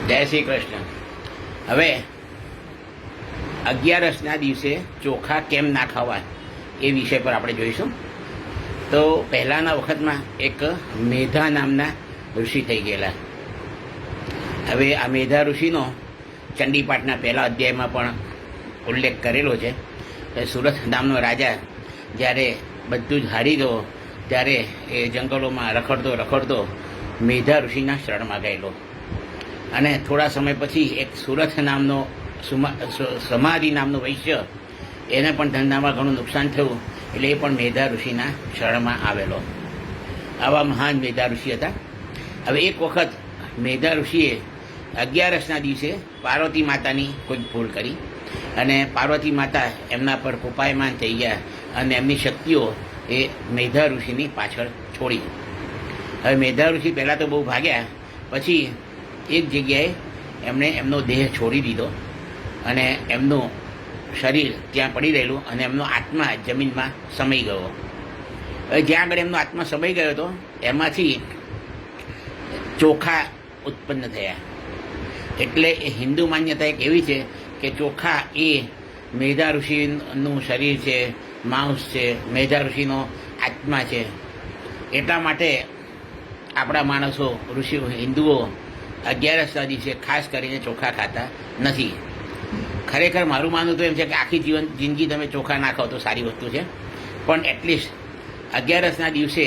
જય શ્રી કૃષ્ણ. હવે 11ના દિવસે ચોખા કેમ ના ખાવા એ વિષય પર આપણે જોઈશું. તો પહેલાંના વખતમાં એક મેધા નામના ઋષિ થઈ ગયેલા. હવે આ મેધા ઋષિનો ચંડીપાઠના પહેલા અધ્યાયમાં પણ ઉલ્લેખ કરેલો છે. સુરત નામનો રાજા જ્યારે બધું જ હારી ગયો ત્યારે એ જંગલોમાં રખડતો મેધા ઋષિના શરણમાં ગયેલો. અને થોડા સમય પછી એક સુરત નામનો સમાધિ નામનો વૈશ્ય, એને પણ ધંધામાં ઘણું નુકસાન થયું એટલે એ પણ મેધા ઋષિના શરણમાં આવેલો. આવા મહાન મેધા ઋષિ હતા. હવે એક વખત મેધા ઋષિએ 11ના દિવસે પાર્વતી માતાની કોઈ ભૂલ કરી અને પાર્વતી માતા એમના પર કોપાયમાન થઈ ગયા અને એમની શક્તિઓ એ મેધા ઋષિની પાછળ છોડી. હવે મેધા ઋષિ પહેલાં તો બહુ ભાગ્યા, પછી એક જગ્યાએ એમણે એમનો દેહ છોડી દીધો અને એમનું શરીર ત્યાં પડી રહેલું અને એમનો આત્મા જમીનમાં સમાઈ ગયો. હવે જ્યાં આગળ એમનો આત્મા સમાઈ ગયો હતો એમાંથી ચોખા ઉત્પન્ન થયા. એટલે એ હિન્દુ માન્યતા એક એવી છે કે ચોખા એ મેધા ઋષિનું શરીર છે, માંસ છે, મેધા ઋષિનો આત્મા છે. એટલા માટે આપણા માણસો ઋષિઓ હિન્દુઓ 11ના દિવસે ખાસ કરીને ચોખા ખાતા નથી. ખરેખર મારું માનવું તો એમ છે કે આખી જિંદગી તમે ચોખા ના ખાઓ તો સારી વસ્તુ છે, પણ એટલીસ્ટ 11ના દિવસે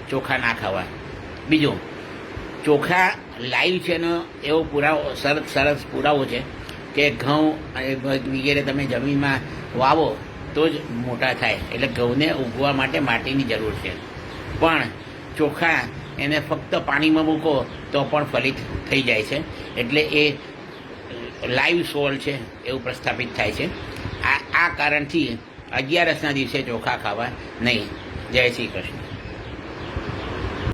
ચોખા ના ખાવા. બીજું, ચોખા લાઈવ છે એનો એવો સરસ પુરાવો છે કે ઘઉં વગેરે તમે જમીનમાં વાવો તો જ મોટા થાય. એટલે ઘઉંને ઉગવા માટે માટીની જરૂર છે, પણ ચોખા એને ફક્ત પાણીમાં મૂકો તો પણ ફલિત થઈ જાય છે. એટલે એ લાઈવ સોલ છે એવું પ્રસ્થાપિત થાય છે. આ કારણથી 11ના દિવસે ચોખા ખાવા નહીં. જય શ્રી કૃષ્ણ.